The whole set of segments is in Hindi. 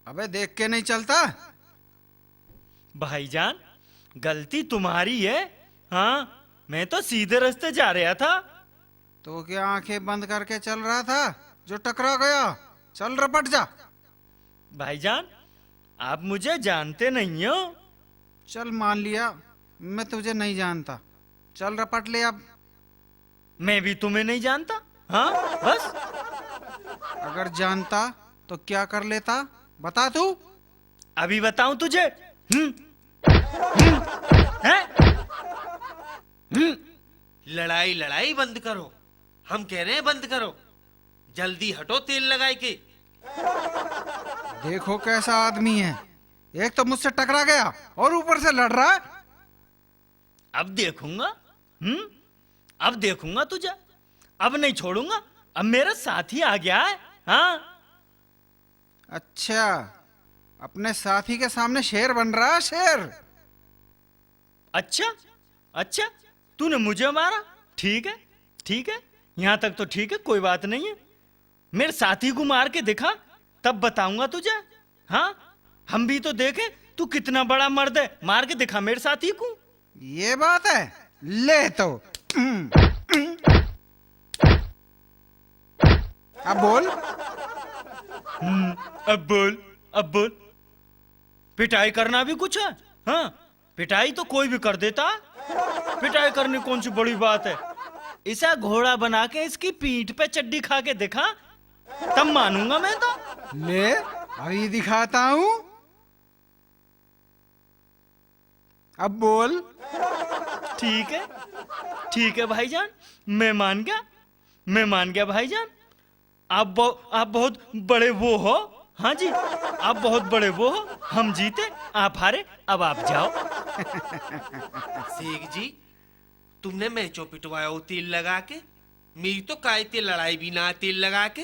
अबे देख के नहीं चलता? भाईजान, गलती तुम्हारी है। हाँ, मैं तो सीधे रास्ते जा रहा था। तो क्या आंखें बंद करके चल रहा था जो टकरा गया? चल रपट जा। भाईजान, आप मुझे जानते नहीं हो। चल मान लिया मैं तुझे नहीं जानता। चल रपट ले अब। मैं भी तुम्हें नहीं जानता। हाँ, बस। अगर जानता तो क्या कर लेता, बता तू। अभी बताऊं तुझे? हैं? लड़ाई लड़ाई बंद करो। हम कह रहे हैं बंद करो। जल्दी हटो तेल लगाए के। देखो कैसा आदमी है, एक तो मुझसे टकरा गया और ऊपर से लड़ रहा है। अब देखूंगा। अब देखूंगा तुझे। अब नहीं छोड़ूंगा। अब मेरा साथी आ गया है। हाँ। अच्छा, अपने साथी के सामने शेर बन रहा है, शेर। अच्छा, अच्छा, तूने मुझे मारा। ठीक है, ठीक है, यहां तक तो ठीक है, कोई बात नहीं है। मेरे साथी को मार के दिखा, तब बताऊंगा तुझे। हाँ, हम भी तो देखें तू कितना बड़ा मर्द है। मार के दिखा मेरे साथी को। ये बात है, ले तो। अब बोल। अब बोल, अब बोल। पिटाई करना भी कुछ है? हाँ, पिटाई तो कोई भी कर देता है। पिटाई करनी कौन सी बड़ी बात है? इसे घोड़ा बना के इसकी पीठ पे चड्डी खा के दिखा, तब मानूंगा मैं तो। ले अभी दिखाता हूं। अब बोल। ठीक है, ठीक है भाईजान, मैं मान गया। मैं मान गया भाईजान। आप बहुत बड़े वो हो। हाँ जी, आप बहुत बड़े वो हो। हम जीते, आप हारे, अब आप जाओ। शेख जी, तुमने मैचो पिटवाया हो तेल लगा के। मेरी तो काय ते लड़ाई भी ना तेल लगा के।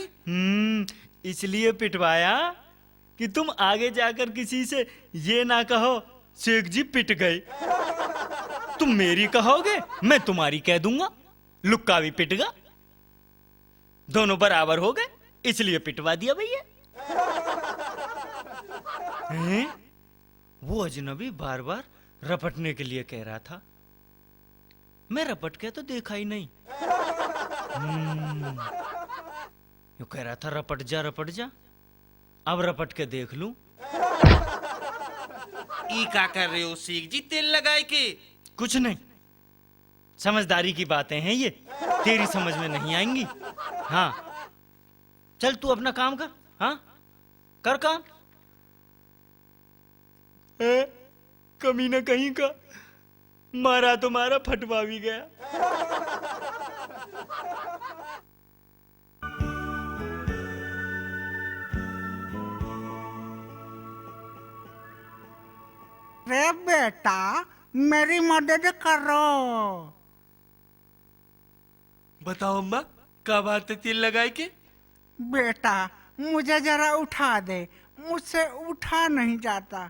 इसलिए पिटवाया कि तुम आगे जाकर किसी से ये ना कहो शेख जी पिट गए। तुम मेरी कहोगे, मैं तुम्हारी कह दूंगा। लुक्का भी पिट गया, दोनों बराबर हो गए, इसलिए पिटवा दिया भैया। वो अजनबी बार बार रपटने के लिए कह रहा था। मैं रपट के तो देखा ही नहीं। यूं कह रहा था रपट जा, रपट जा। अब रपट के देख लूं। ई क्या कर रहे हो शेख जी तेल लगाए के? कुछ नहीं, समझदारी की बातें हैं ये, तेरी समझ में नहीं आएंगी। हाँ, चल तू अपना काम कर। हाँ, कर काम। कमीना कहीं का, मारा तो मारा, फटवा भी गया। रे बेटा, मेरी मदद करो। बताओ अम्मा, क्या बात है तेल लगाए के? बेटा मुझे जरा उठा दे, मुझसे उठा नहीं जाता।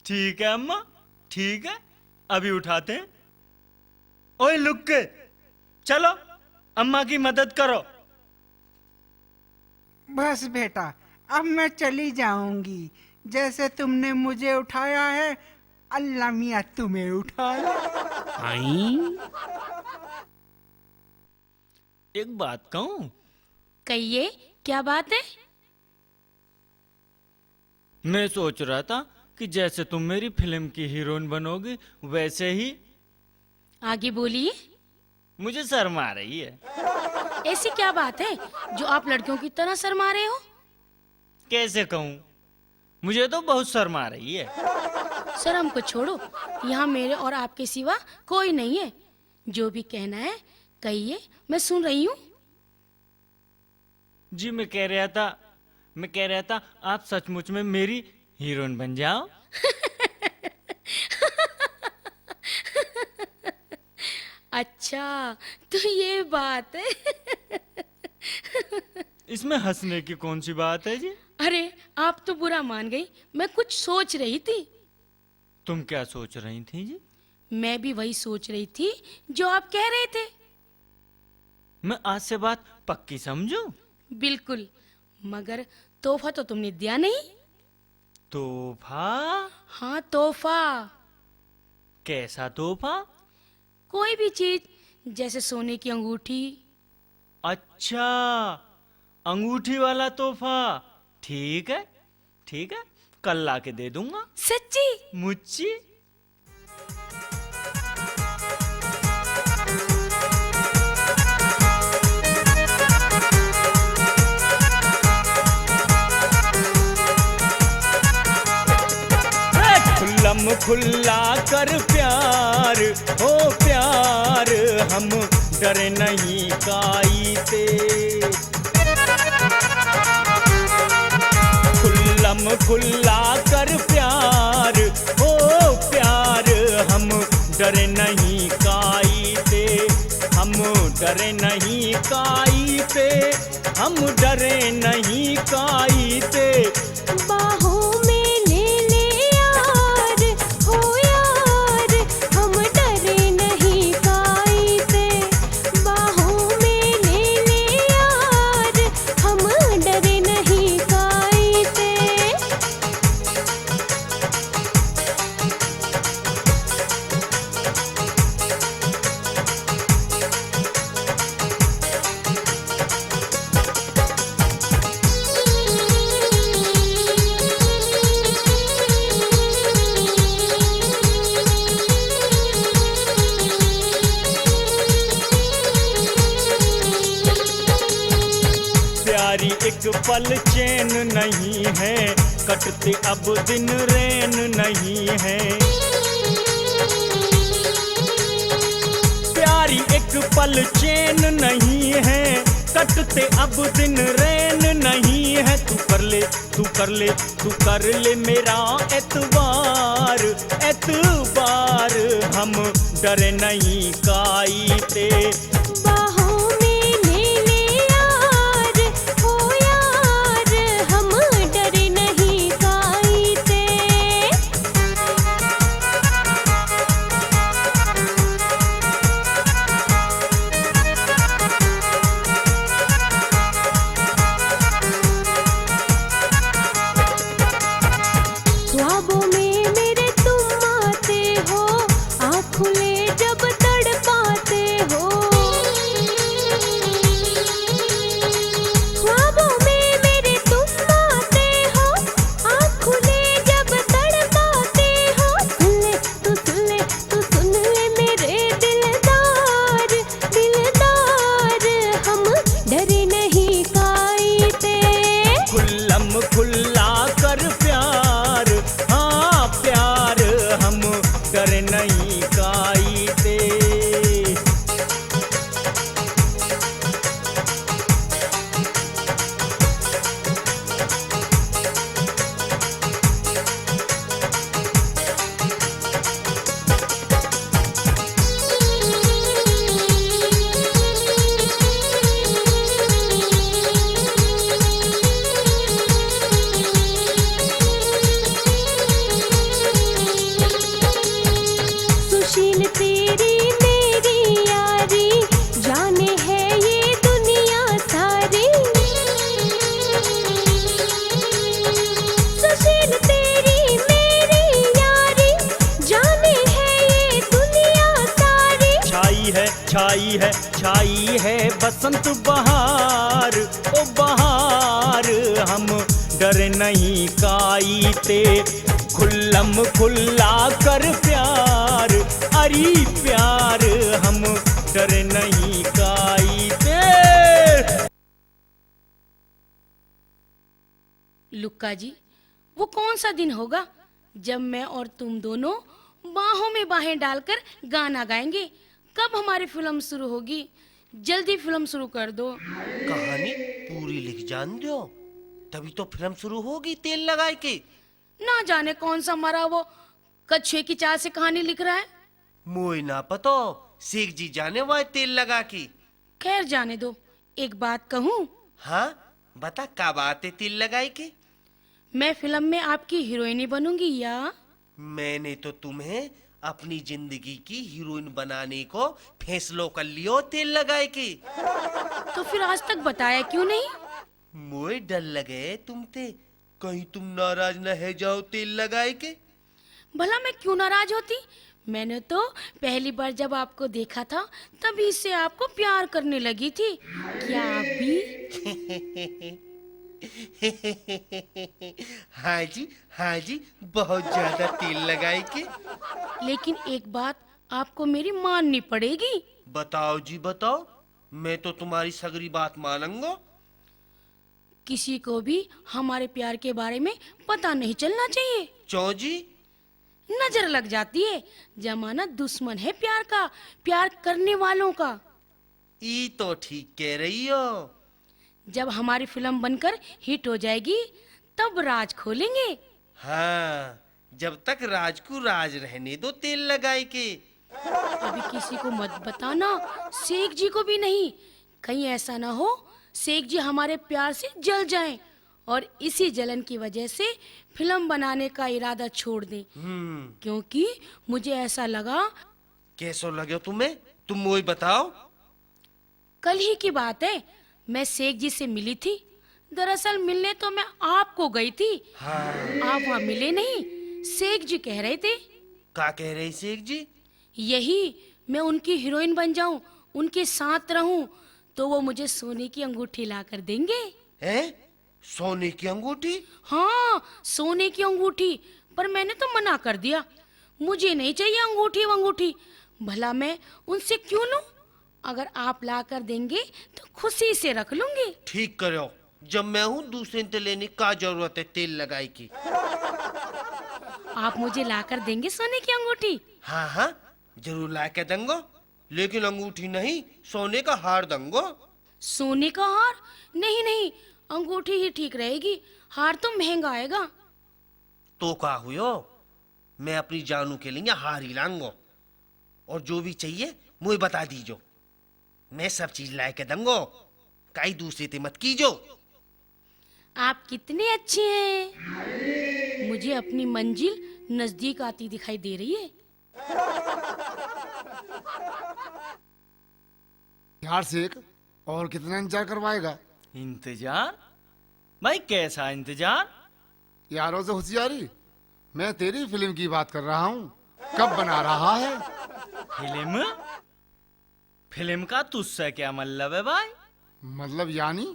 ठीक है अम्मा, ठीक है, अभी उठाते हैं। ओए लुक्के, चलो अम्मा की मदद करो। बस बेटा, अब मैं चली जाऊंगी। जैसे तुमने मुझे उठाया है, अल्लाह मियाँ तुम्हें उठा ले। एक बात कहूं? कहिए, क्या बात है? मैं सोच रहा था कि जैसे तुम मेरी फिल्म की हीरोइन बनोगी, वैसे ही। आगे बोलिए। मुझे शर्म आ रही है। ऐसी क्या बात है जो आप लड़कियों की तरह शर्मा रहे हो? कैसे कहूं, मुझे तो बहुत शर्म आ रही है। शर्म को छोड़ो, यहाँ मेरे और आपके सिवा कोई नहीं है। जो भी कहना है कहिए, मैं सुन रही हूँ। जी, मैं कह रहा था आप सचमुच में मेरी हीरोइन बन जाओ। अच्छा, तो ये बात है। इसमें हंसने की कौन सी बात है जी? अरे, आप तो बुरा मान गई। मैं कुछ सोच रही थी। तुम क्या सोच रही थी जी? मैं भी वही सोच रही थी जो आप कह रहे थे। मैं आज से बात पक्की समझूं? बिल्कुल, मगर तोहफा तो तुमने दिया नहीं। तोहफा? हाँ, तोहफा। कैसा तोहफा? कोई भी चीज, जैसे सोने की अंगूठी। अच्छा, अंगूठी वाला तोहफा। ठीक है, ठीक है, कल ला के दे दूंगा। सच्ची? मुच्ची। खुल्लम खुल्ला कर प्यार, हो प्यार, हम डरे नहीं काई ते। खुल्लम खुल्ला कर प्यार, हो प्यार, हम डरे नहीं काई ते। हम डरे नहीं काई ते, हम डरे नहीं काई ते। बाहों में ले ले यार, हो यार, हम डरे नहीं काई से। बाहों में ले ले यार, हम डरे नहीं काई से। प्यारी एक पल चैन नहीं है, कटते अब दिन रैन नहीं है। प्यारी एक पल चैन नहीं है, कटते अब दिन रैन नहीं है। तू कर ले, तू कर ले, तू कर ले मेरा एतबार, एतबार, हम डरे नहीं काई ते। बाहों में ले ले यार, हो यार, हम डरे नहीं काई से। ख्वाबों में मेरे तुम आते हो, आँख खुले जब तड़पाते हो। ख्वाबों में मेरे तुम आते हो, आँख खुले जब तड़पाते हो। सुन ले, तू सुन ले मेरे दिलदार, दिलदार, हम डरे नहीं काई से। खुल्लम खुल्ला कर प्यार, हाँ प्यार, हम डरे नहीं काई ते। सुशील तेरी मेरी यारी, जाने है ये दुनिया सारी। सुशील तेरी मेरी यारी, जाने है ये दुनिया सारी। छाई है, छाई है बसंत बहार, ओ बहार, हम डरे नहीं काई ते। खुल्लम खुल्ला कर प्यार, अरे प्यार, हम डरे नहीं काई ते। लुक्का जी, वो कौन सा दिन होगा जब मैं और तुम दोनों बाहों में बाहें डालकर गाना गाएंगे? कब हमारी फिल्म शुरू होगी? जल्दी फिल्म शुरू कर दो। कहानी पूरी लिख जान दो, तभी तो फिल्म शुरू होगी तेल लगाए के। ना जाने कौन सा मरा वो कछुए की चाल से कहानी लिख रहा है। मोय ना पतो, शेख जी जाने वाले तेल लगा के। खैर जाने दो, एक बात कहूँ? हाँ बता, का बात है तेल लगाए के? मैं फिल्म में आपकी हीरोइनी बनूंगी या? मैंने तो तुम्हें अपनी जिंदगी की हीरोइन बनाने को फैसलो कर लियो तेल लगाए के। तो फिर आज तक बताया क्यों नहीं? मोय डर लगे तुमते, कहीं तुम नाराज न है जाओ तेल लगाए के। भला मैं क्यों नाराज होती? मैंने तो पहली बार जब आपको देखा था तभी से आपको प्यार करने लगी थी। क्या आप भी? हाँ जी, बहुत ज्यादा तेल लगाए के। लेकिन एक बात आपको मेरी माननी पड़ेगी। बताओ जी बताओ, मैं तो तुम्हारी सगरी बात मानूंगा। किसी को भी हमारे प्यार के बारे में पता नहीं चलना चाहिए। क्यों जी? नजर लग जाती है। जमाना दुश्मन है प्यार का, प्यार करने वालों का। ई तो ठीक कह रही हो। जब हमारी फिल्म बनकर हिट हो जाएगी तब राज खोलेंगे। हाँ, जब तक राज को राज रहने दो तेल लगाए के। अभी किसी को मत बताना, शेख जी को भी नहीं। कहीं ऐसा ना हो शेख जी हमारे प्यार से जल जाएं और इसी जलन की वजह से फिल्म बनाने का इरादा छोड़ दें। क्योंकि मुझे ऐसा लगा। कैसो लगे तुम्हें? तुम मुझे बताओ। कल ही की बात है, मैं शेख जी से मिली थी। दरअसल मिलने तो मैं आपको गई थी। हाँ। आप वहाँ मिले नहीं। शेख जी कह रहे थे। क्या कह रही शेख जी? यही, मैं उनकी हीरोइन बन जाऊं, उनके साथ रहूं, तो वो मुझे सोने की अंगूठी ला कर देंगे। हैं? सोने की अंगूठी? हाँ, सोने की अंगूठी। पर मैंने तो मना कर दिया। मुझे नहीं चाहिए अंगूठी वंगूठी। भला मैं उनसे क्यों लूं? अगर आप ला कर देंगे तो खुशी से रख लूंगी। ठीक करो, जब मैं हूँ दूसरे से लेने का जरूरत है तेल लगाई की। आप मुझे ला कर देंगे सोने की अंगूठी? हाँ, जरूर ला के दूंगा, लेकिन अंगूठी नहीं, सोने का हार दूंगा। सोने का हार? नहीं नहीं, अंगूठी ही ठीक रहेगी। हार तो महंगा आएगा। तो का हुयो, मैं अपनी जानू के लिए हार ही लाऊंगा। और जो भी चाहिए मुझे बता दीजो, मैं सब चीज ला के दूंगा। कई दूसरे ते मत कीजो। आप कितने अच्छे हैं। मुझे अपनी मंजिल नजदीक आती दिखाई दे रही है। यार शेख, और कितना इंतजार करवाएगा? इंतजार? भाई कैसा इंतजार? यारों से होशियारी। मैं तेरी फिल्म की बात कर रहा हूँ। कब बना रहा है? फिल्म? फिल्म का तुझसे क्या मतलब है भाई? मतलब यानी?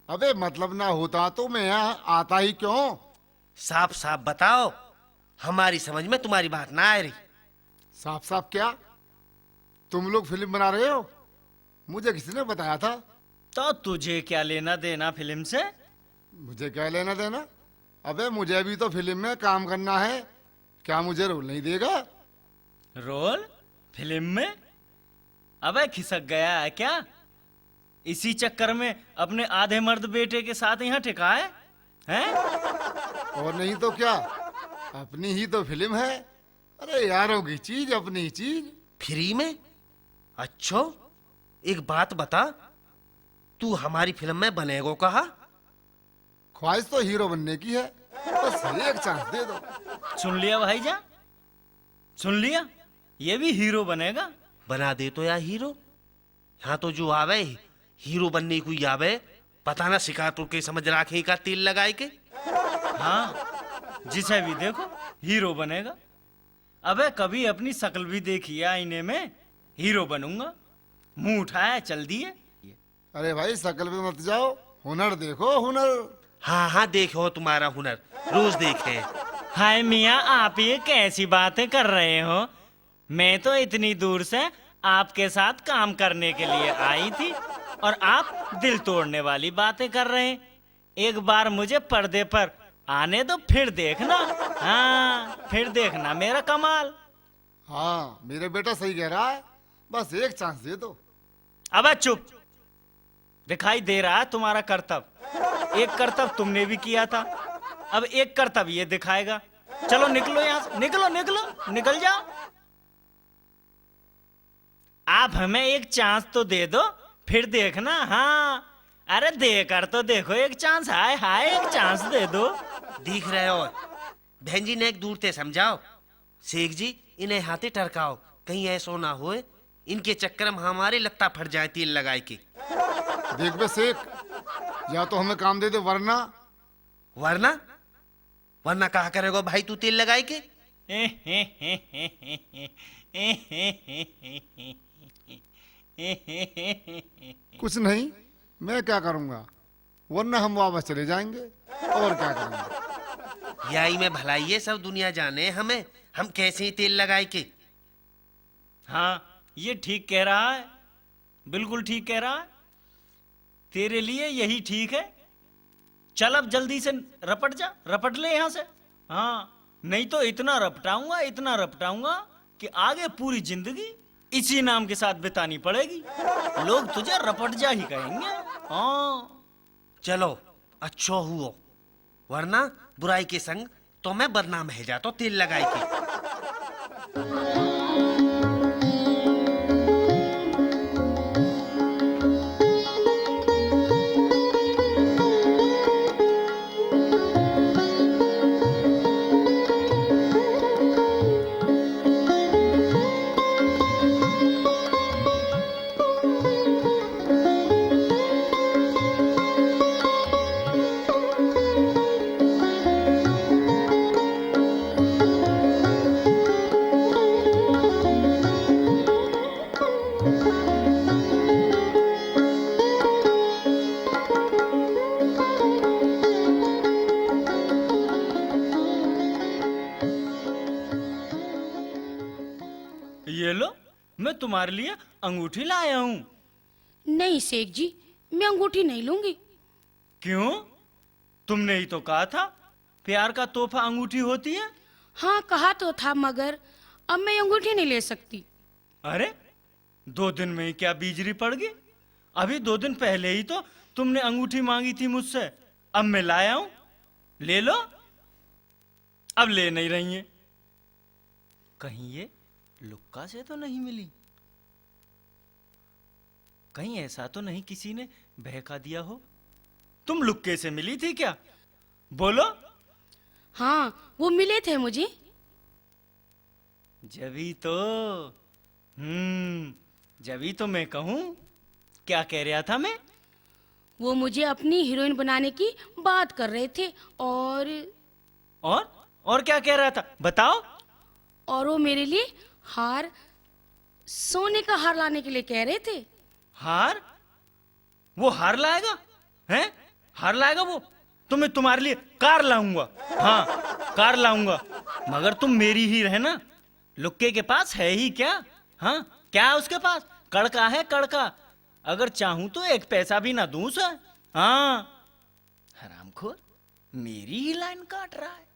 अबे मतलब ना होता तो मैं यहाँ आता ही क्यों? साफ साफ बताओ, हमारी समझ में तुम्हारी बात ना आ रही। साफ साफ क्या? तुम लोग फिल्म बना रहे हो? मुझे किसने बताया था? तो तुझे क्या लेना देना फिल्म से? मुझे क्या लेना देना? अबे मुझे भी तो फिल्म में काम करना है। क्या मुझे रोल नहीं देगा? रोल? फिल्म में? अबे खिसक गया है क्या? इसी चक्कर में अपने आधे मर्द बेटे के साथ यहाँ टिका है? हैं? और नहीं तो क्या, अपनी ही तो फिल्म है। अरे यारों की चीज अपनी चीज। फ्री में? अच्छा, एक बात बता, तू हमारी फिल्म में बनेगो कहा? ख्वाहिश तो हीरो बनने की है, बस एक चांस दे दो। सुन लिया भाईजान? सुन लिया? ये भी हीरो बनेगा। बना दे तो यार हीरो। यहाँ तो जो आवे हीरो बनने को ही आवे, पता ना शिकार तो के समझ राखे का तेल लगाए के। हाँ, जिसे भी देखो हीरो बनेगा। अबे कभी अपनी शक्ल भी देखी है आईने में? हीरो बनूंगा। मुंह उठाया चल दिए। अरे भाई शकल पे मत जाओ, हुनर देखो हुनर। हाँ, देखो तुम्हारा हुनर रोज देखे। हाय मियाँ, आप ये कैसी बातें कर रहे हो? मैं तो इतनी दूर से आपके साथ काम करने के लिए आई थी और आप दिल तोड़ने वाली बातें कर रहे हैं। एक बार मुझे पर्दे पर आने दो, फिर देखना। हाँ, फिर देखना मेरा कमाल। हाँ, मेरे बेटा सही कह रहा है, बस एक चांस दे दो। अब चुप। दिखाई दे रहा है तुम्हारा कर्तव्य। एक कर्तव्य तुमने भी किया था, अब एक कर्तव्य ये दिखाएगा। चलो निकलो यहाँ से, निकलो निकलो, निकल जाओ। आप हमें एक चांस तो दे दो, फिर देखना। हाँ, अरे देकर तो देखो एक चांस। हाय हाय, एक चांस दे दो। दिख रहे हो? बहन जी ने एक दूर से समझाओ। शेख जी इन्हें हाथे टरकाओ, कहीं ऐसा ना होए इनके चक्कर में हमारे लत्ता फट जाए तेल लगाए के। देख बे शेख, या तो हमें काम दे दे, वरना वरना वरना कहा करेगा भाई तू तेल लगाए के? कुछ नहीं, मैं क्या करूंगा, वरना हम वापस चले जाएंगे। और क्या करेंगे? यही में भलाई है, सब दुनिया जाने हमें हम कैसे ही तेल लगाए के। हाँ, ये ठीक कह रहा है, बिल्कुल ठीक कह रहा है। तेरे लिए यही ठीक है। चल अब जल्दी से रपट जा, रपट ले यहां से। हाँ, नहीं तो इतना रपटाऊंगा कि आगे पूरी जिंदगी इसी नाम के साथ बितानी पड़ेगी। लोग तुझे रपट जा ही कहेंगे। हाँ, चलो अच्छा हुआ, वरना बुराई के संग तो मैं बदनाम है जाता तेल लगाए के। ये लो, मैं तुम्हारे लिए अंगूठी लाया हूं। नहीं सेठ जी, मैं अंगूठी नहीं लूंगी। क्यों? तुमने ही तो कहा था प्यार का तोहफा अंगूठी होती है। हाँ कहा तो था, मगर अब मैं अंगूठी नहीं ले सकती। अरे 2 दिन में ही क्या बीजरी पड़ गई? अभी 2 दिन पहले ही तो तुमने अंगूठी मांगी थी मुझसे। अब मैं लाया हूं, ले लो। अब ले नहीं रही है। कहीं ये लुक्का से तो नहीं मिली? कहीं ऐसा तो नहीं किसी ने बहका दिया हो? तुम लुक्के से मिली थी क्या? बोलो। हाँ, वो मिले थे मुझे। जभी तो जभी तो मैं कहूं। क्या कह रहा था मैं? वो मुझे अपनी हीरोइन बनाने की बात कर रहे थे। और क्या कह रहा था, बताओ। और वो मेरे लिए हार, सोने का हार लाने के लिए कह रहे थे। हार? वो हार लाएगा? हैं? हार लाएगा वो? तो मैं तुम्हारे लिए कार लाऊंगा। हाँ, कार लाऊंगा। मगर तुम मेरी ही रहना। लुक्के के पास है ही क्या? हाँ, क्या है उसके पास? कड़का है, कड़का। अगर चाहूं तो 1 पैसा भी ना दूं उसे। हाँ, हरामखोर मेरी ही लाइन काट रहा है।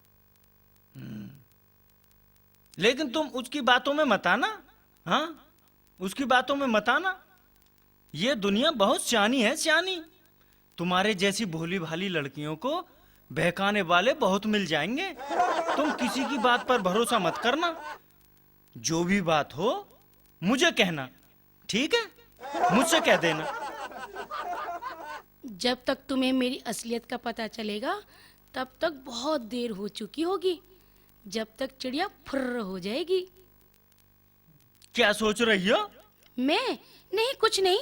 लेकिन तुम उसकी बातों में मत आना। हाँ, उसकी बातों में मत आना। ये दुनिया बहुत सियानी है, सियानी। तुम्हारे जैसी भोली भाली लड़कियों को बहकाने वाले बहुत मिल जाएंगे। तुम किसी की बात पर भरोसा मत करना। जो भी बात हो मुझे कहना, ठीक है? मुझसे कह देना। जब तक तुम्हें मेरी असलियत का पता चलेगा तब तक बहुत देर हो चुकी होगी। जब तक चिड़िया फुर्र हो जाएगी। क्या सोच रही हो? मैं नहीं, कुछ नहीं।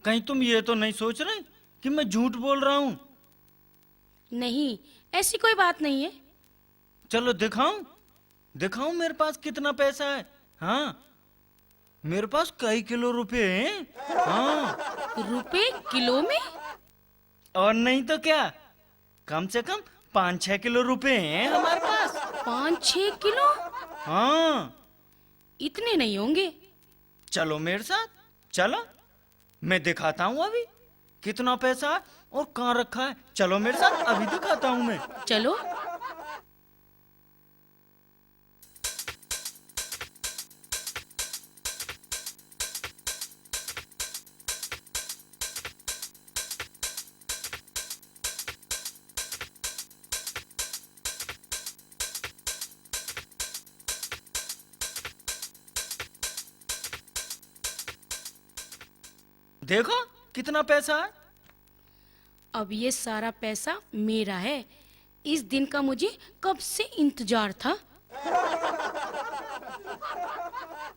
कहीं तुम ये तो नहीं सोच रही कि मैं झूठ बोल रहा हूं? नहीं, ऐसी कोई बात नहीं है। चलो दिखाऊं, दिखाऊं मेरे पास कितना पैसा है। हाँ, मेरे पास कई किलो रुपए हैं। हाँ, रुपए किलो में? और नहीं तो क्या, कम से कम 5-6 किलो रुपए हैं हमारे पास। 5-6 किलो? हाँ, इतने नहीं होंगे। चलो मेरे साथ, चलो मैं दिखाता हूँ अभी कितना पैसा है और कहाँ रखा है। चलो मेरे साथ, अभी दिखाता हूँ मैं। चलो। देखो कितना पैसा है। अब ये सारा पैसा मेरा है। इस दिन का मुझे कब से इंतजार था।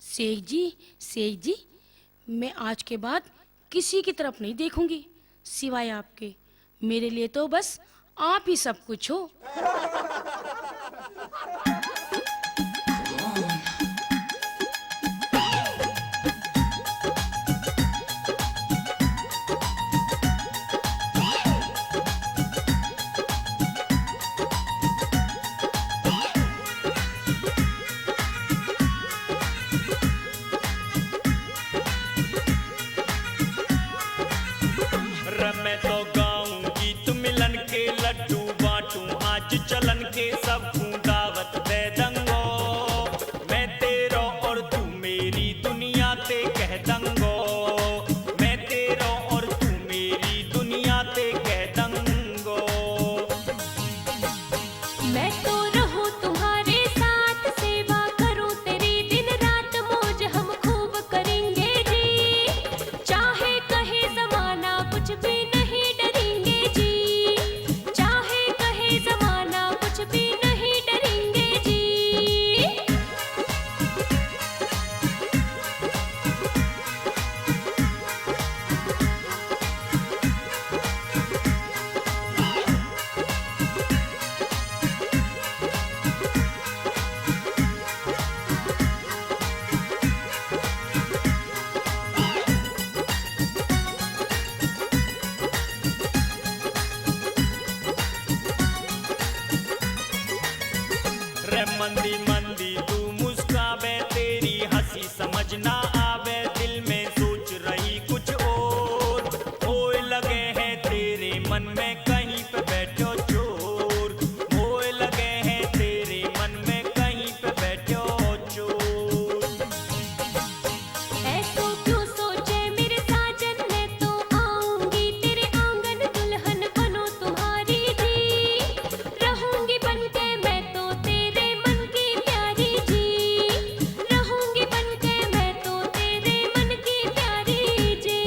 शेख जी, मैं आज के बाद किसी की तरफ नहीं देखूंगी सिवाय आपके। मेरे लिए तो बस आप ही सब कुछ हो। मैं तो गाऊं गीत मिलन के लड्डू बांटूं आज चलन के सबको दावत दे दंगो। मैं तेरो और तू मेरी दुनिया ते कह दंगो। मैं तेरो और तू मेरी दुनिया ते कह दंगो। मैं तो रहूं तुम्हारे साथ, सेवा करूं तेरी दिन रात, मौज हम खूब करेंगे जी। चाहे कहे जमाना कुछ भी नहीं डरेंगे जी। चाहे कहे जमाना कुछ भी नहीं डरेंगे जी। रे मंदी मंदी तू मुस्कावे, तेरी हंसी समझ ना आवे, दिल में सोच रही कुछ और। होए लगे हैं तेरे मन में कहीं पे बैठो चोर। होए लगे हैं तेरे मन में कहीं पे बैठो चोर। ऐसो क्यों सोचे मेरे साजन, मैं तो आऊंगी तेरे आंगन, दुल्हन बनो तुम्हारी जी। रहूंगी बनके मैं तो तेरे मन की प्यारी जी। रहूंगी बनके मैं तो तेरे मन की प्यारी जी।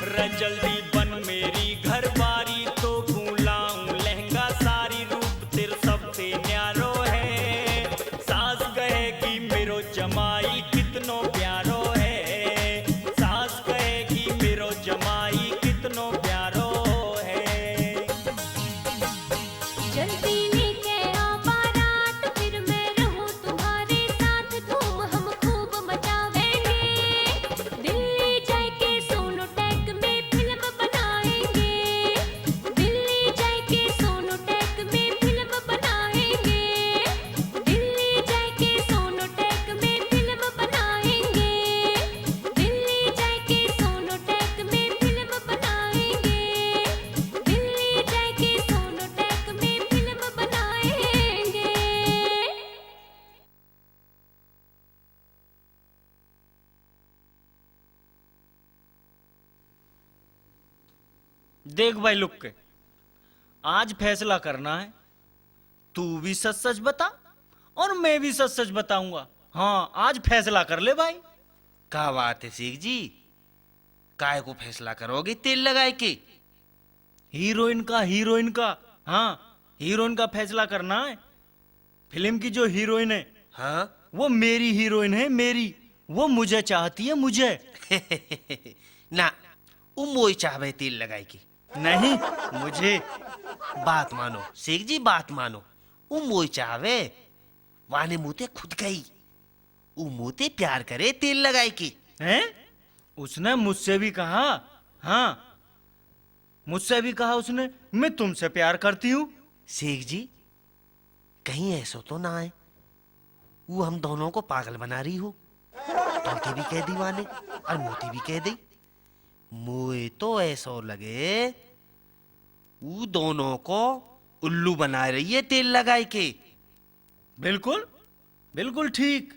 रे जल्दी बन मेरी घर बारी, तो बुलाऊं लहंगा सारी, रूप तेरे सबसे न्यारो है। सास कहेगी मेरो जमाई कितनो प्यारो है। सास कहेगी मेरो जमाई कितनो प्यारो है। जल्दी लेके आ बारात, फिर मैं रहूं तुम्हारे साथ, धूम हम खूब मचावेंगे। दिल्ली जाके सोनोटेक में फिल्म बनाएंगे। दिल्ली जाके सोनोटेक में फिल्म बनाएंगे। दिल्ली जाके सोनोटेक में फिल्म बनाएंगे। दिल्ली जाके सोनोटेक में फिल्म बनाएंगे। दिल्ली जाके सोनोटेक में फिल्म बनाएंगे। देख भाई लुक के, आज फैसला करना है। तू भी सच सच बता और मैं भी सच सच बताऊंगा। हाँ, आज फैसला कर ले भाई। क्या बात है शेख जी, काय को फैसला करोगे तेल लगाए के? हीरोइन का हाँ, हीरोइन का फैसला करना है। फिल्म की जो हीरोइन है हाँ वो मेरी हीरोइन है, मेरी। वो मुझे चाहती है, मुझे। ना वो मोई चाहवे तेल लगाए के। नहीं, मुझे। बात मानो शेख जी, बात मानो। वो मोई चाहवे वाने मुते खुद गई। वो मोते प्यार करे तेल लगाए के। हैं? उसने मुझसे भी कहा। हाँ, मुझसे भी कहा उसने, मैं तुमसे प्यार करती हूँ। शेख जी कहीं ऐसा तो ना है वो हम दोनों को पागल बना रही हो। तुमके भी कह दी वाने और मोती भी कह दी। मोए तो ऐसा लगे वो दोनों को उल्लू बना रही है तेल लगाए के। बिल्कुल बिल्कुल ठीक,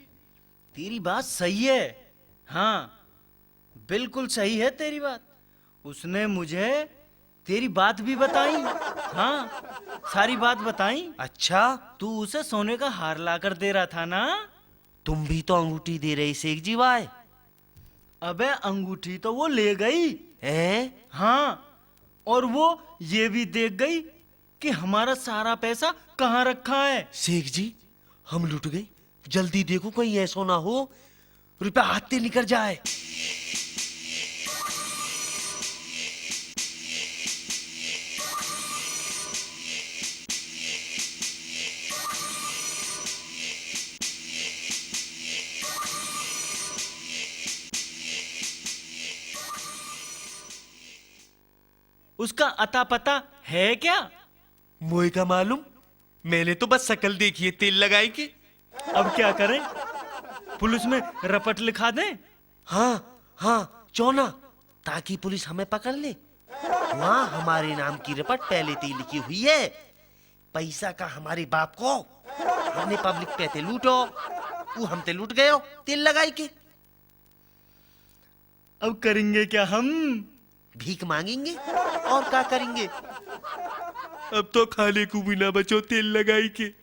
तेरी बात सही है। हाँ, बिल्कुल सही है तेरी बात। उसने मुझे तेरी बात भी बताई। हाँ, सारी बात बताई। अच्छा, तू उसे सोने का हार ला कर दे रहा था ना। तुम भी तो अंगूठी दे रहे शेख जी भाई। अबे अंगूठी तो वो ले गई। हैं? हाँ, और वो ये भी देख गई कि हमारा सारा पैसा कहाँ रखा है। शेख जी हम लुट गए, जल्दी देखो कहीं ऐसा ना हो रुपया हाथ से निकल जाए। उसका अता पता है क्या? मोए का मालूम, मैंने तो बस शक्ल देखी है तेल लगाई के। अब क्या करें? पुलिस में रपट लिखा दें? हाँ हाँ चौना, ताकि पुलिस हमें पकड़ ले। वहाँ हमारे नाम की रपट पहले से ही लिखी हुई है। पैसा का हमारे बाप को हमने पब्लिक पे थे लूटो, वो हम ते लूट गए हो तेल लगाई के। अब करेंगे क्या हम? भीख मांगेंगे और क्या करेंगे। अब तो खाने को भी ना बचो तेल लगाई के।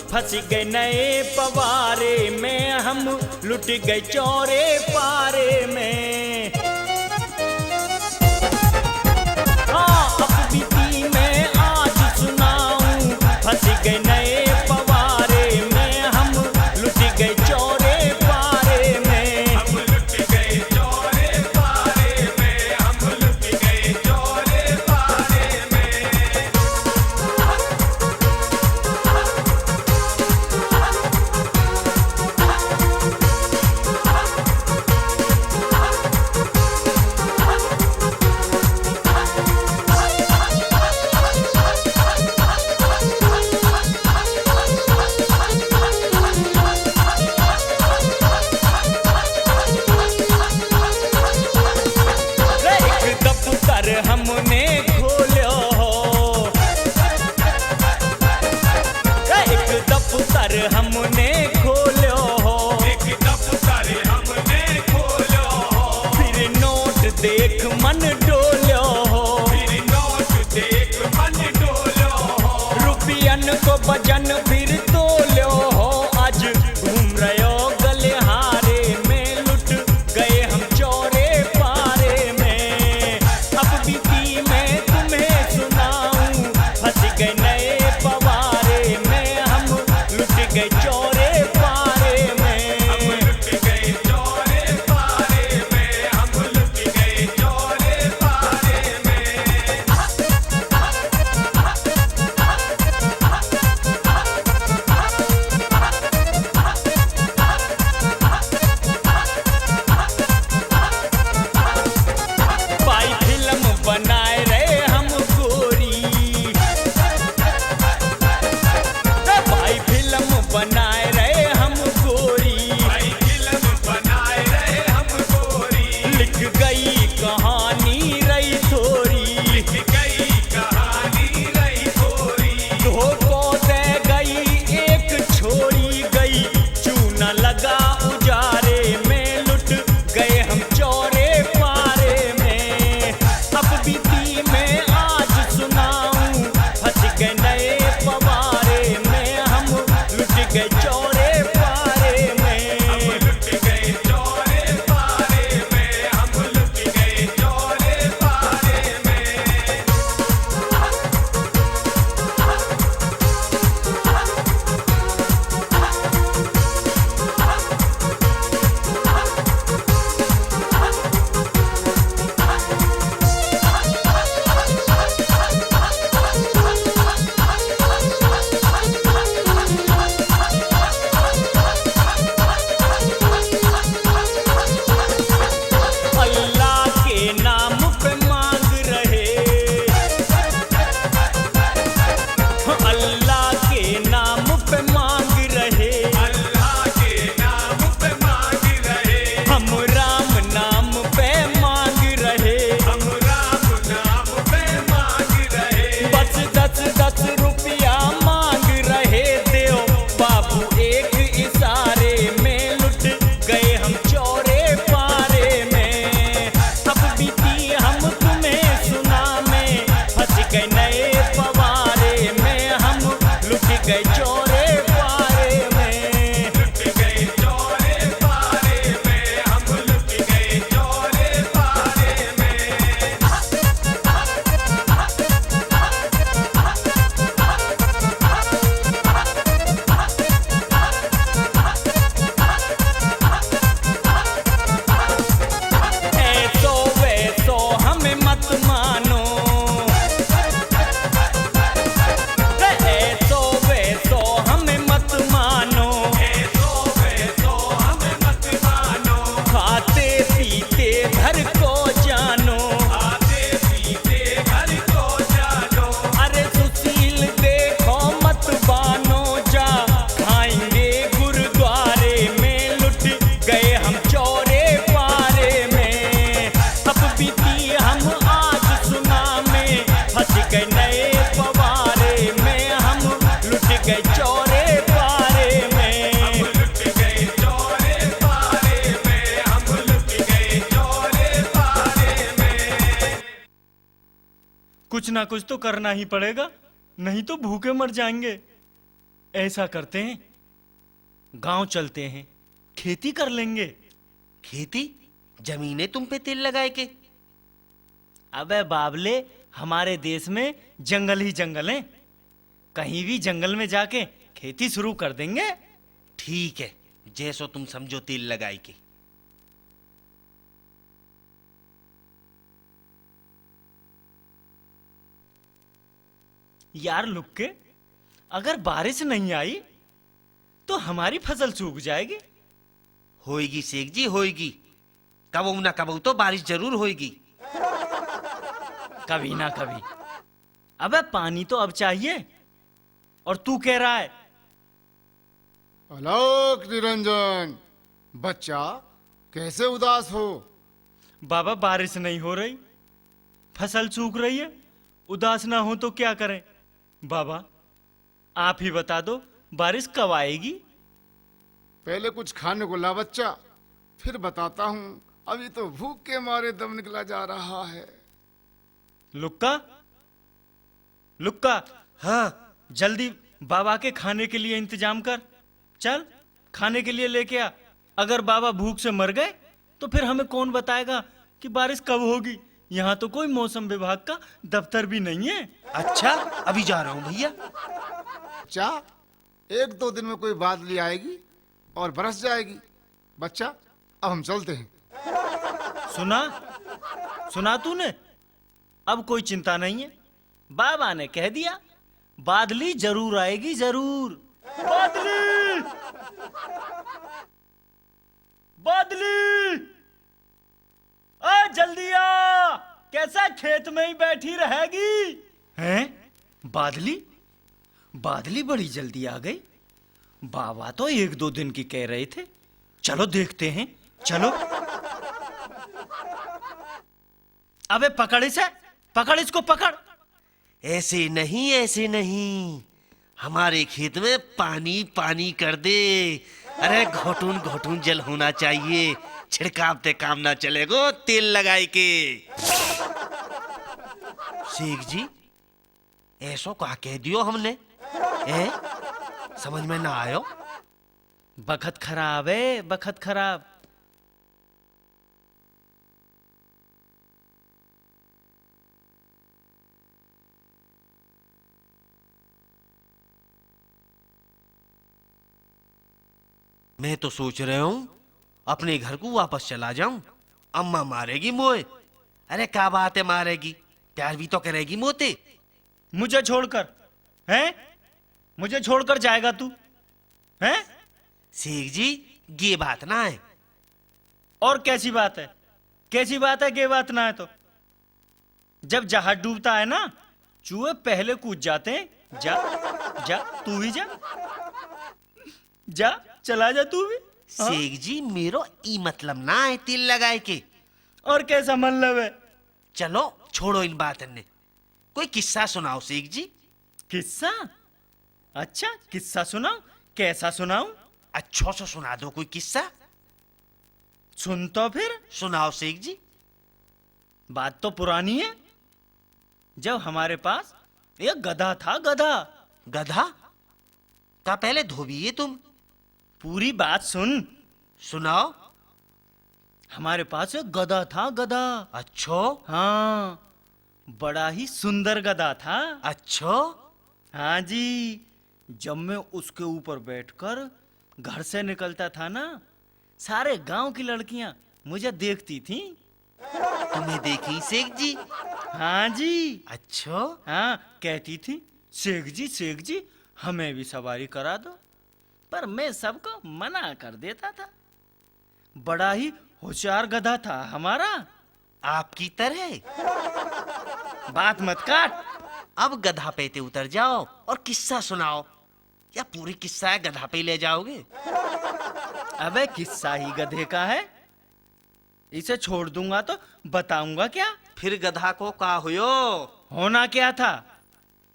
फंस गए नए पवारे में, हम लुट गए चौरे पारे में। हाँ, अब बीती में आज सुनाऊं, फंस गए नए पवारे में, हम लुट गए चौरे पारे में। हम लुट गए चौरे पारे में, हम लुट गए चौरे पारे में। कुछ ना कुछ तो करना ही पड़ेगा, नहीं तो भूखे मर जाएंगे। ऐसा करते हैं, गांव चलते हैं, खेती कर लेंगे। खेती? जमीनें तुम पे तेल लगाए के? अबे बाबले, हमारे देश में जंगल ही जंगल हैं। कहीं भी जंगल में जाके खेती शुरू कर देंगे। ठीक है, जैसो तुम समझो, तेल लगाए के। यार लुक्के, अगर बारिश नहीं आई तो हमारी फसल सूख जाएगी। होएगी शेख जी, होएगी। कबू ना कबू तो बारिश जरूर होएगी। कभी ना कभी। अबे पानी तो अब चाहिए, और तू कह रहा है। आलोक निरंजन, बच्चा कैसे उदास हो? बाबा बारिश नहीं हो रही, फसल सूख रही है, उदास ना हो तो क्या करें? बाबा आप ही बता दो, बारिश कब आएगी? पहले कुछ खाने को ला बच्चा, फिर बताता हूँ। अभी तो भूख के मारे दम निकला जा रहा है। लुक्का, लुक्का, हाँ, जल्दी बाबा के खाने के लिए इंतजाम कर। चल खाने के लिए लेके आ। अगर बाबा भूख से मर गए तो फिर हमें कौन बताएगा कि बारिश कब होगी? यहाँ तो कोई मौसम विभाग का दफ्तर भी नहीं है। अच्छा, अभी जा रहा हूँ भैया। बच्चा, 1-2 दिन में कोई बादली आएगी और बरस जाएगी। बच्चा, अब हम चलते हैं। सुना सुना तूने? अब कोई चिंता नहीं है, बाबा ने कह दिया बादली जरूर आएगी, जरूर। बादली, बादली, आ जल्दी आ। कैसा खेत में ही बैठी रहेगी? हैं? बादली, बादली बड़ी जल्दी आ गई। बाबा तो 1-2 दिन की कह रहे थे। चलो देखते हैं, चलो। अबे पकड़ इसे, पकड़ इसको, पकड़। ऐसे नहीं, ऐसे नहीं। हमारे खेत में पानी पानी कर दे। अरे घोटून घोटून जल होना चाहिए। छिड़कावते काम ना चलेगो, तेल लगाए के। शेख जी, ऐसो कहा कह दियो हमने? समझ में ना आयो? बखत खराब है, बखत खराब। मैं तो सोच रहा हूँ अपने घर को वापस चला जाऊं। अम्मा मारेगी मोए। अरे क्या बात है मारेगी, प्यार भी तो करेगी मोते। मुझे छोड़कर, हैं? मुझे छोड़कर जाएगा तू, हैं? शेख जी, ये बात ना है। और कैसी बात है? कैसी बात है ये बात ना है तो? जब जहाज डूबता है ना, चूहे पहले कूद जाते हैं। जा जा, तू भी जा, जा, चला जा तू भी। हाँ? शेख जी, मेरो ई मतलब ना है तिल लगाए के। और कैसा मतलब है? चलो छोड़ो इन बातन ने, कोई किस्सा सुनाओ शेख जी। किस्सा? अच्छा, किस्सा सुनाऊं? कैसा सुनाऊं? अच्छा सा सुना दो कोई किस्सा। सुन तो फिर। सुनाओ शेख जी। बात तो पुरानी है, जब हमारे पास एक गधा था, गधा। गधा? का पहले धोबी है तुम? पूरी बात सुन। सुनाओ। हमारे पास एक गधा था, गधा। अच्छो? हाँ, बड़ा ही सुंदर गधा था। अच्छो? हाँ जी। जब मैं उसके ऊपर बैठकर घर से निकलता था ना, सारे गांव की लड़कियां मुझे देखती थीं। तुम्हें देखी शेख जी? हाँ जी। अच्छो? हाँ, कहती थी शेख जी हमें भी सवारी करा दो। पर मैं सबको मना कर देता था। बड़ा ही होशियार गधा था हमारा। आपकी तरह? बात मत काट। अब गधा पे ते उतर जाओ और किस्सा सुनाओ, या पूरी किस्सा है गधा पे ले जाओगे? अबे किस्सा ही गधे का है, इसे छोड़ दूंगा तो बताऊंगा क्या? फिर गधा को का हुयो? होना क्या था,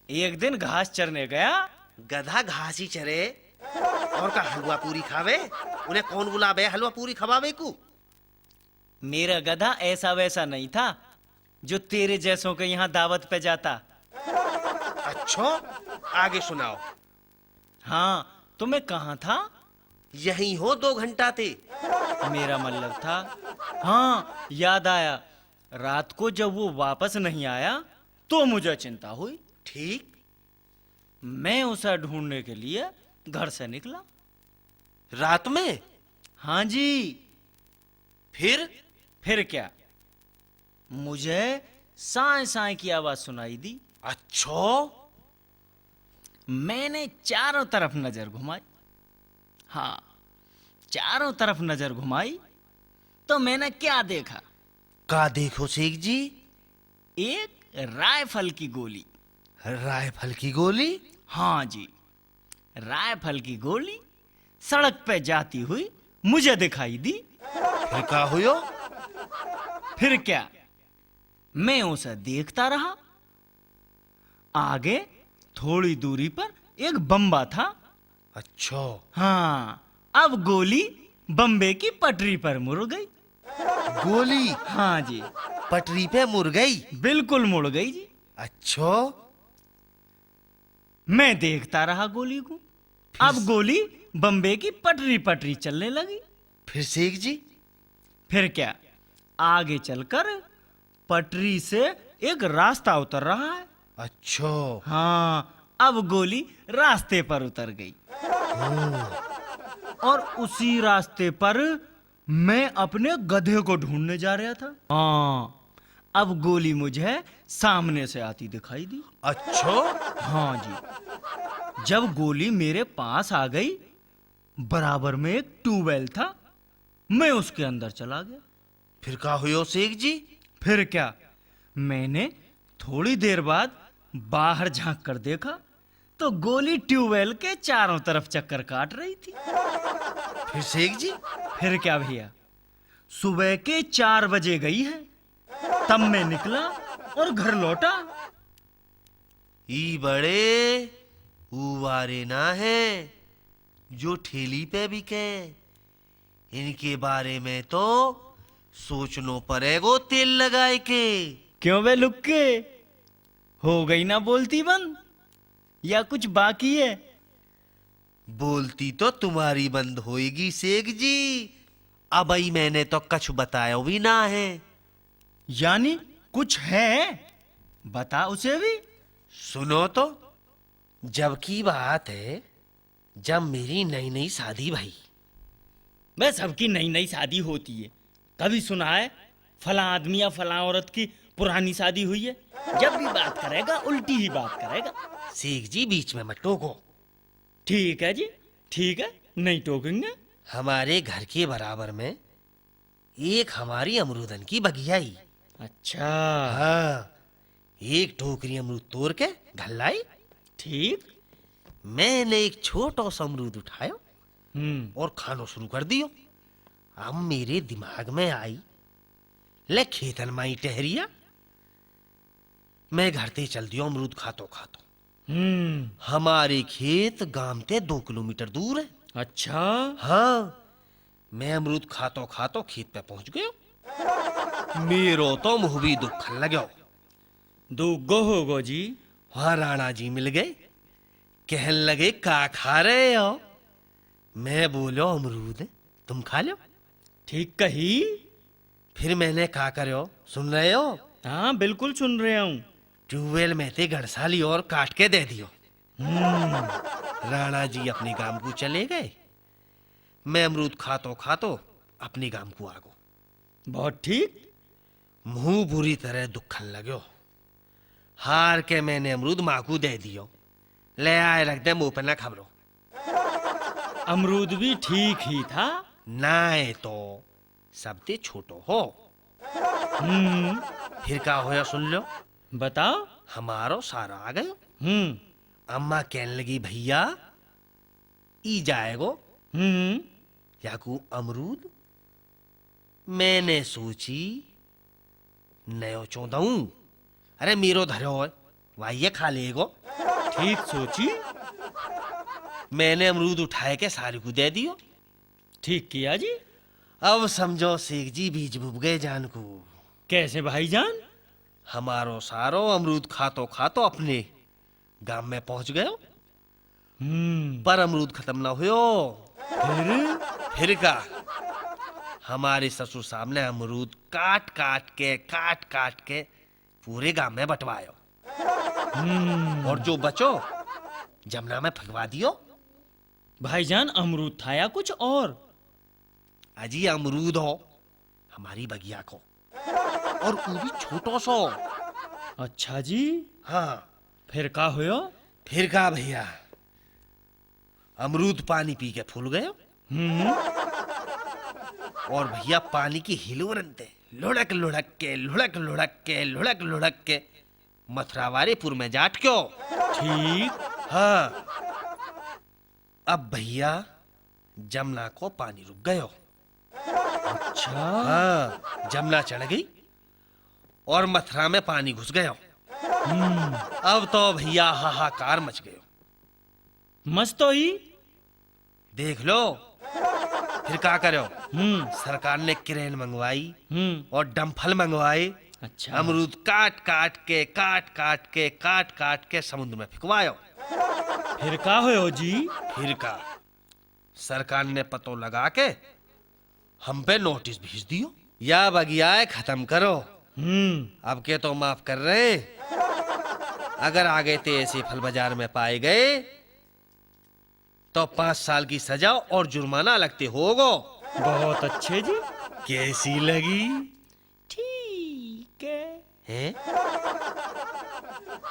एक दिन घास चरने गया। गधा घास ही चरे और का हलवा पूरी खावे? उन्हें कौन बुलावे हलवा पूरी खवावे को? मेरा गधा ऐसा वैसा नहीं था, जो तेरे जैसों के यहाँ दावत पे जाता। अच्छा, आगे सुनाओ। हाँ, तो मैं कहाँ था? यहीं हो 2 घंटा थे। मेरा मतलब था, हाँ याद आया, रात को जब वो वापस नहीं आया तो मुझे चिंता हुई। ठीक। मैं उसे ढूंढने के लिए घर से निकला। रात में? हाँ जी। फिर क्या, मुझे साए साए की आवाज सुनाई दी। अच्छा, मैंने चारों तरफ नजर घुमाई। हाँ, चारों तरफ नजर घुमाई तो मैंने क्या देखा? का देखो शेख जी? एक राइफल की गोली। राइफल की गोली? हाँ जी, राइफल की गोली सड़क पे जाती हुई मुझे दिखाई दी। फिर का हुयो? फिर क्या, मैं उसे देखता रहा। आगे थोड़ी दूरी पर एक बम्बा था। अच्छा, हाँ, अब गोली बम्बे की पटरी पर मुड़ गई। गोली हाँ जी, पटरी पे मुड़ गई? बिल्कुल मुड़ गई जी। अच्छा, मैं देखता रहा गोली को। अब गोली बम्बे की पटरी पटरी चलने लगी। फिर शेख जी? फिर क्या, आगे चलकर पटरी से एक रास्ता उतर रहा है। अच्छा, हाँ, अब गोली रास्ते पर उतर गई। और उसी रास्ते पर मैं अपने गधे को ढूंढने जा रहा था। हाँ, अब गोली मुझे सामने से आती दिखाई दी। अच्छा, हाँ जी, जब गोली मेरे पास आ गई, बराबर में एक ट्यूबवेल था, मैं उसके अंदर चला गया। फिर का हुयो शेख जी? फिर क्या, मैंने थोड़ी देर बाद बाहर झांक कर देखा तो गोली ट्यूबवेल के चारों तरफ चक्कर काट रही थी। फिर शेख जी? फिर क्या भैया, सुबह के 4 बजे गई है। तब मैं निकला और घर लौटा। ई बड़े उवारे ना है जो ठेली पे बिके। इनके बारे में तो सोचनो पड़ेगो तेल लगाए के। क्यों बे लुक्के, हो गई ना बोलती बंद या कुछ बाकी है? बोलती तो तुम्हारी बंद होएगी शेख जी। अब ही मैंने तो कछ बताया भी ना है। यानी कुछ है, बता उसे भी। सुनो तो, जब की बात है, जब मेरी नई नई शादी भई। बस सबकी नई नई शादी होती है। कभी सुना है फला आदमी या फला औरत की पुरानी शादी हुई है? जब भी बात करेगा उल्टी ही बात करेगा। शेख जी बीच में मत टोको। ठीक है जी, ठीक है, नहीं टोकेंगे। हमारे घर के बराबर में एक हमारी अमरूदन की बगियाई। अच्छा, हाँ, एक टोकरी अमरूद तोड़ के घर लाई। ठीक। मैंने एक छोटा सा अमरूद उठायो और खानो शुरू कर दियो। अब मेरे दिमाग में आई, ले खेतन माई टहरिया। मैं घर ते चल दियो अमरूद खातो खातो। हमारे खेत गांव ते 2 किलोमीटर दूर है। अच्छा, हाँ, मैं अमरूद खातो खातो खेत पे पहुंच गयो। मेरो तो मुंह भी दुखन लगो। दुगो होगो जी। वहां राणा जी मिल गए, कहन लगे का खा रहे हो? मैं बोलो अमरूद, तुम खा लो। ठीक कही। फिर मैंने का करो, सुन रहे हो? हाँ, बिल्कुल सुन रहा हूँ। ट्यूबवेल में थे घड़साली और काट के दे दियो। राणा जी अपने गांव को चले गए। मैं अमरूद खातो खातो अपने गांव को आ गो। बहुत ठीक। मुंह बुरी तरह दुखन लगो। हार के मैंने अमरूद माँ को दे दियो। ले आए रख दे मुंह पे ना खबरो। अमरूद भी ठीक ही था। नाए तो सबसे छोटो हो। फिर का होया सुन लो। बताओ। हमारो सारा आ गयो। अम्मा कहने लगी, भैया ई जाएगो याकू अमरूद। मैंने सोची नयो चौदहू, अरे मीरो धरो वाइये खा लेगो। ठीक सोची। मैंने अमरूद उठाए के सारी को दे दियो। ठीक किया जी। अब समझो शेख जी बीज बुब गए जान को। कैसे भाईजान? हमारो सारो अमरूद खातो खातो अपने गांव में पहुंच गयो। पर अमरूद खत्म ना हुयो। फिर का हमारे ससुर साहब ने अमरूद काट काट के पूरे गांव में बंटवायो। और जो बचो जमुना में फेंकवा दियो। भाईजान अमरूद था या कुछ और? अजी अमरूद हो हमारी बगिया को, और वो भी छोटो सो। अच्छा जी, हाँ फिर का हुयो? फिर का भैया, अमरूद पानी पी के फूल गयो। और भैया पानी की हिलोरन थे लुढ़क लुढ़क के मथुरावारीपुर में जाट क्यों। ठीक। हाँ, अब भैया जमुना को पानी रुक गयो। अच्छा। हाँ, जमुना चढ़ गई और मथुरा में पानी घुस गयो। अब तो भैया हाहाकार मच गयो। मस्त तो ही। देख लो फिर क्या करो। सरकार ने क्रेन मंगवाई और डंफल मंगवाए। अच्छा। अमरूद काट काट के समुद्र में फेंकवायो। फिर का हुयो जी? फिर का सरकार ने पतो लगा के हम पे नोटिस भेज दियो, या बगिया खत्म करो। अब के तो माफ कर रहे, अगर आगे ते ऐसे फल बाजार में पाए गए तो 5 साल की सजा और जुर्माना लगते होगो। बहुत अच्छे जी। कैसी लगी? ठीक है। हैं?